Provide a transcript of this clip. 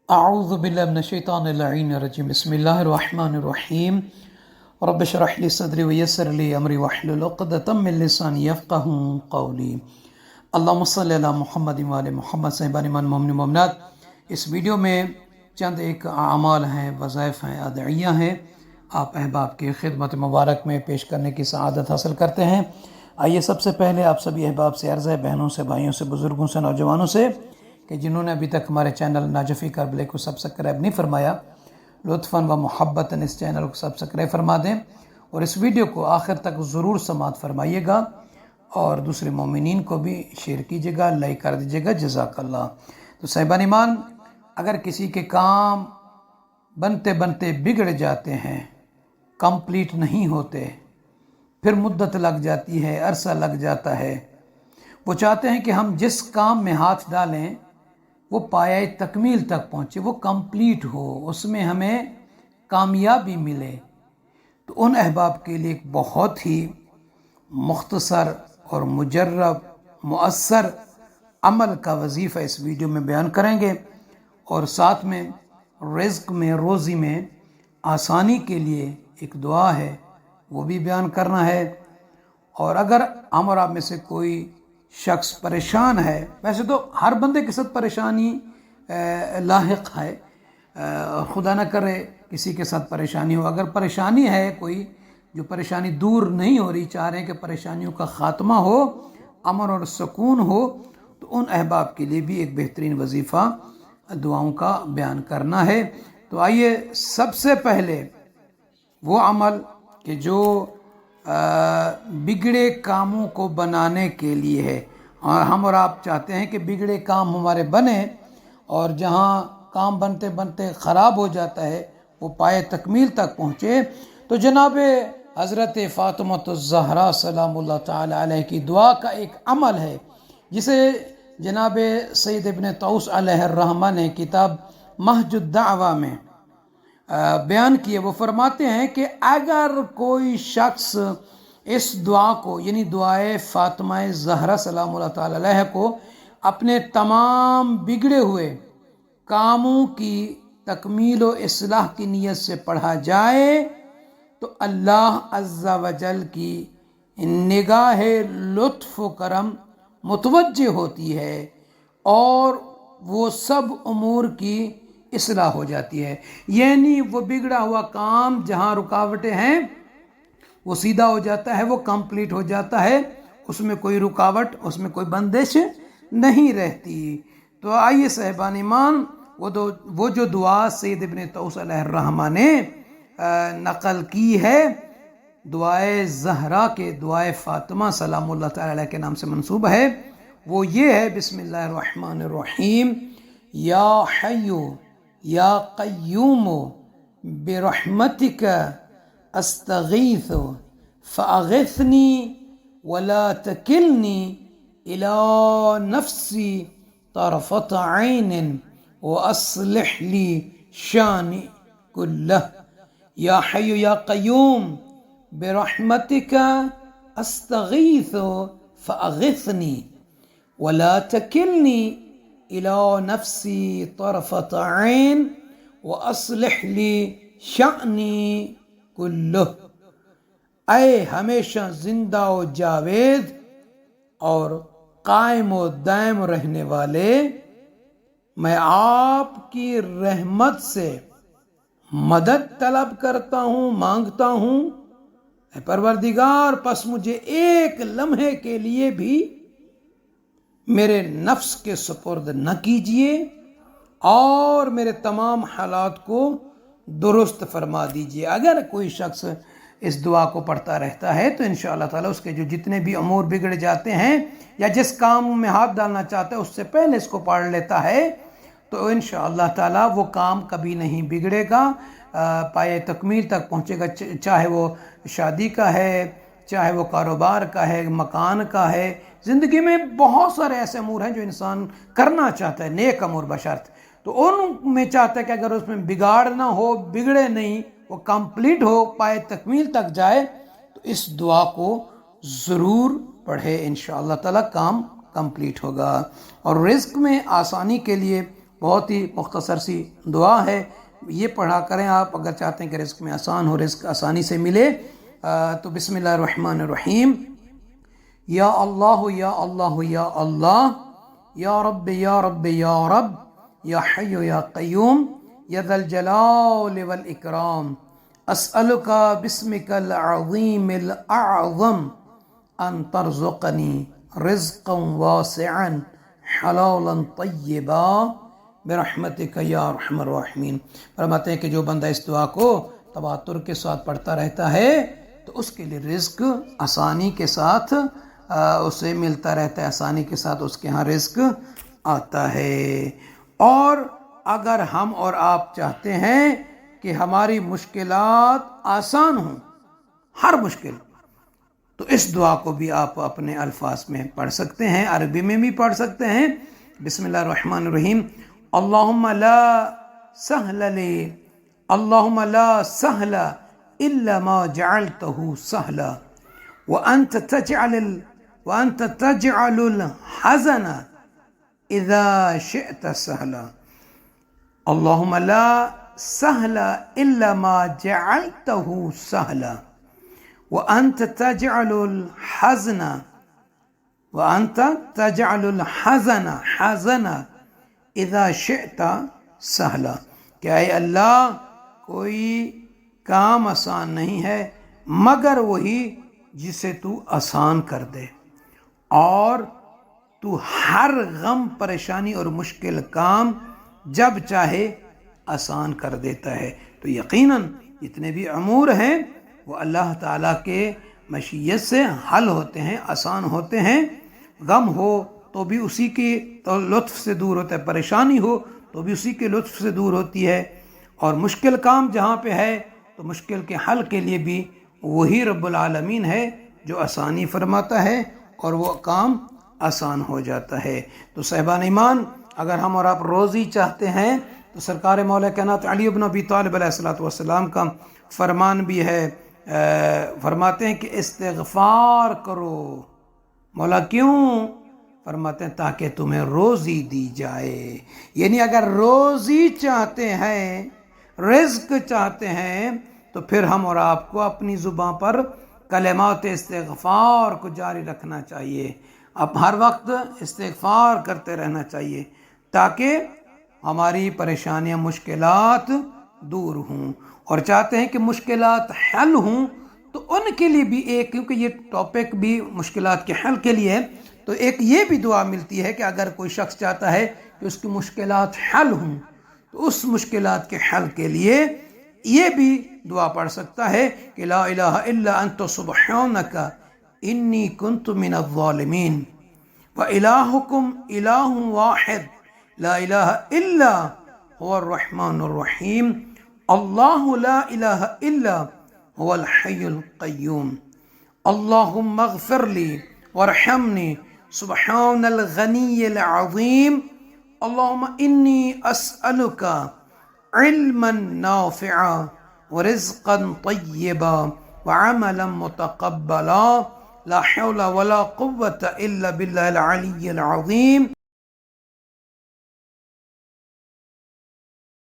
اعوذ باللہ من الشیطان اللعین الرجیم بسم اللہ الرحمن الرحیم رب اشرح لی صدری ویسر لی امری واحلل عقدۃ من لسانی یفقهوا قولی اللہم صلی علی محمد وآل محمد صاحبان ایمان مومن مومنات۔ اس ویڈیو میں چند ایک اعمال ہیں، وظائف ہیں، ادعیہ ہیں، آپ احباب کی خدمت مبارک میں پیش کرنے کی سعادت حاصل کرتے ہیں۔ آئیے سب سے پہلے آپ سبھی احباب سے عرض ہے، بہنوں سے، بھائیوں سے، بزرگوں سے، نوجوانوں سے، کہ جنہوں نے ابھی تک ہمارے چینل ناجفی کربلے کو سبسکرائب نہیں فرمایا، لطفاً و محبتاً اس چینل کو سبسکرائب فرما دیں اور اس ویڈیو کو آخر تک ضرور سماعت فرمائیے گا اور دوسرے مومنین کو بھی شیئر کیجیے گا، لائک کر دیجیے گا، جزاک اللہ۔ تو صاحبان ایمان، اگر کسی کے کام بنتے بنتے بگڑ جاتے ہیں، کمپلیٹ نہیں ہوتے، پھر مدت لگ جاتی ہے، عرصہ لگ جاتا ہے، وہ چاہتے ہیں کہ ہم جس کام میں ہاتھ ڈالیں وہ پایۂ تکمیل تک پہنچے، وہ کمپلیٹ ہو، اس میں ہمیں کامیابی ملے، تو ان احباب کے لیے ایک بہت ہی مختصر اور مجرب مؤثر عمل کا وظیفہ اس ویڈیو میں بیان کریں گے، اور ساتھ میں رزق میں، روزی میں آسانی کے لیے ایک دعا ہے، وہ بھی بیان کرنا ہے۔ اور اگر ہم اور آپ میں سے کوئی شخص پریشان ہے، ویسے تو ہر بندے کے ساتھ پریشانی لاحق ہے، خدا نہ کرے کسی کے ساتھ پریشانی ہو، اگر پریشانی ہے کوئی جو پریشانی دور نہیں ہو رہی، چاہ رہے ہیں کہ پریشانیوں کا خاتمہ ہو، امن اور سکون ہو، تو ان احباب کے لیے بھی ایک بہترین وظیفہ دعاؤں کا بیان کرنا ہے۔ تو آئیے سب سے پہلے وہ عمل کہ جو بگڑے کاموں کو بنانے کے لیے ہے، اور ہم اور آپ چاہتے ہیں کہ بگڑے کام ہمارے بنے، اور جہاں کام بنتے بنتے خراب ہو جاتا ہے وہ پائے تکمیل تک پہنچے، تو جناب حضرت فاطمہ الزہرا سلام اللہ تعالی علیہ کی دعا کا ایک عمل ہے، جسے جناب سید ابن طوس علیہ الرحمہ نے کتاب محج الدعوہ میں بیان کیے۔ وہ فرماتے ہیں کہ اگر کوئی شخص اس دعا کو، یعنی دعائے فاطمہ زہرا سلام اللہ تعالی علیہ کو، اپنے تمام بگڑے ہوئے کاموں کی تکمیل و اصلاح کی نیت سے پڑھا جائے، تو اللہ عز و جل کی نگاہ لطف و کرم متوجہ ہوتی ہے اور وہ سب امور کی اصلاح ہو جاتی ہے، یعنی وہ بگڑا ہوا کام جہاں رکاوٹیں ہیں وہ سیدھا ہو جاتا ہے، وہ کمپلیٹ ہو جاتا ہے، اس میں کوئی رکاوٹ، اس میں کوئی بندش نہیں رہتی۔ تو آئیے صاحبان ایمان، وہ جو دعا سید ابن طوس علیہ الرحمہ نے نقل کی ہے، دعائے زہرا کے، دعائے فاطمہ سلام اللہ تعالی علیہ کے نام سے منسوب ہے، وہ یہ ہے: بسم اللہ الرحمن الرحیم، یا حیو یا قیوم برحمتک استغیث فاغثنی ولا تکلنی الی نفسی طرفۃ عین واصلح لی شانی کلہ۔ یا حی یا قیوم برحمتک استغیث فاغثنی ولا تکلنی الی نفسی طرفۃ عین واصلح لی شانی کلہ۔ اے ہمیشہ زندہ و جاوید اور قائم و دائم رہنے والے، میں آپ کی رحمت سے مدد طلب کرتا ہوں، مانگتا ہوں، اے پروردگار، پس مجھے ایک لمحے کے لیے بھی میرے نفس کے سپرد نہ کیجیے اور میرے تمام حالات کو درست فرما دیجیے۔ اگر کوئی شخص اس دعا کو پڑھتا رہتا ہے تو انشاءاللہ تعالیٰ اس کے جو جتنے بھی امور بگڑ جاتے ہیں یا جس کام میں ہاتھ ڈالنا چاہتا ہے اس سے پہلے اس کو پڑھ لیتا ہے تو انشاءاللہ تعالیٰ وہ کام کبھی نہیں بگڑے گا، پائے تکمیل تک پہنچے گا، چاہے وہ شادی کا ہے، چاہے وہ کاروبار کا ہے، مکان کا ہے، زندگی میں بہت سارے ایسے امور ہیں جو انسان کرنا چاہتا ہے، نیک امور بشرط، تو ان میں چاہتا ہے کہ اگر اس میں بگاڑ نہ ہو، بگڑے نہیں، وہ کمپلیٹ ہو، پائے تکمیل تک جائے، تو اس دعا کو ضرور پڑھے، انشاءاللہ تعالیٰ کام کمپلیٹ ہوگا۔ اور رزق میں آسانی کے لیے بہت ہی مختصر سی دعا ہے، یہ پڑھا کریں آپ اگر چاہتے ہیں کہ رزق میں آسان ہو، رزق آسانی سے ملے۔ تو بسم اللہ الرحمن الرحیم، یا اللہ یا اللہ یا اللہ، یا رب یا رب یا رب، یا حی یا قیوم، یا ذا الجلال والاکرام، اسألک باسمک العظیم الاعظم ان ترزقنی رزقا واسعا حلالا طیبا برحمتک یا ارحم الراحمین۔ فرماتے ہیں کہ جو بندہ اس دعا کو تواتر کے ساتھ پڑھتا رہتا ہے تو اس کے لیے رزق آسانی کے ساتھ اسے ملتا رہتا ہے، آسانی کے ساتھ اس کے ہاں رزق آتا ہے۔ اور اگر ہم اور آپ چاہتے ہیں کہ ہماری مشکلات آسان ہوں، ہر مشکل، تو اس دعا کو بھی آپ اپنے الفاظ میں پڑھ سکتے ہیں، عربی میں بھی پڑھ سکتے ہیں۔ بسم اللہ الرحمن الرحیم، اللہم لا سہل لی، اللہم لا سہل الا ما جعلته سہلا، وانت تجعل الحزن اذا شئت سہلا، اللہم لا سہل الا ما جعلته سہلا، وأنت تجعل الحزن حزنا إذا شئت سهلا، کہ اے اللہ کوئی کام آسان نہیں ہے مگر وہی جسے تو آسان کر دے، اور تو ہر غم، پریشانی اور مشکل کام جب چاہے آسان کر دیتا ہے۔ تو یقیناً جتنے بھی امور ہیں وہ اللہ تعالیٰ کے مشیت سے حل ہوتے ہیں، آسان ہوتے ہیں۔ غم ہو تو بھی اسی کے لطف سے دور ہوتا ہے، پریشانی ہو تو بھی اسی کے لطف سے دور ہوتی ہے، اور مشکل کام جہاں پہ ہے تو مشکل کے حل کے لیے بھی وہی رب العالمین ہے جو آسانی فرماتا ہے اور وہ کام آسان ہو جاتا ہے۔ تو صاحبان ایمان، اگر ہم اور آپ روزی چاہتے ہیں تو سرکار مولا کائنات علی بن ابی طالب علیہ السلام کا فرمان بھی ہے، فرماتے ہیں کہ استغفار کرو۔ مولا کیوں؟ فرماتے ہیں تاکہ تمہیں روزی دی جائے۔ یعنی اگر روزی چاہتے ہیں، رزق چاہتے ہیں، تو پھر ہم اور آپ کو اپنی زبان پر کلمات استغفار کو جاری رکھنا چاہیے، اب ہر وقت استغفار کرتے رہنا چاہیے تاکہ ہماری پریشانیاں، مشکلات دور ہوں۔ اور چاہتے ہیں کہ مشکلات حل ہوں تو ان کے لیے بھی ایک، کیونکہ یہ ٹاپک بھی مشکلات کے حل کے لیے ہے، تو ایک یہ بھی دعا ملتی ہے کہ اگر کوئی شخص چاہتا ہے کہ اس کی مشکلات حل ہوں تو اس مشکلات کے حل کے لیے یہ بھی دعا پڑھ سکتا ہے کہ لا الہ الا انت سبحانک انی کنت من الظالمین وَإِلَٰهُكُمْ إِلَٰهٌ وَاحِدٌ لَا إِلَٰهَ إِلَّا هُوَ الرَّحْمَٰنُ الرَّحِيمُ اللَّهُ لَا إِلَٰهَ إِلَّا هُوَ الْحَيُّ الْقَيُّومُ اللَّهُمَّ اغْفِرْ لِي وَارْحَمْنِي سُبْحَانَ الْغَنِيِّ الْعَظِيمِ اللَّهُمَّ إِنِّي أَسْأَلُكَ عِلْمًا نَافِعًا وَرِزْقًا طَيِّبًا وَعَمَلًا مُتَقَبَّلًا لا حول ولا قوة إلا بالله العلي العظيم۔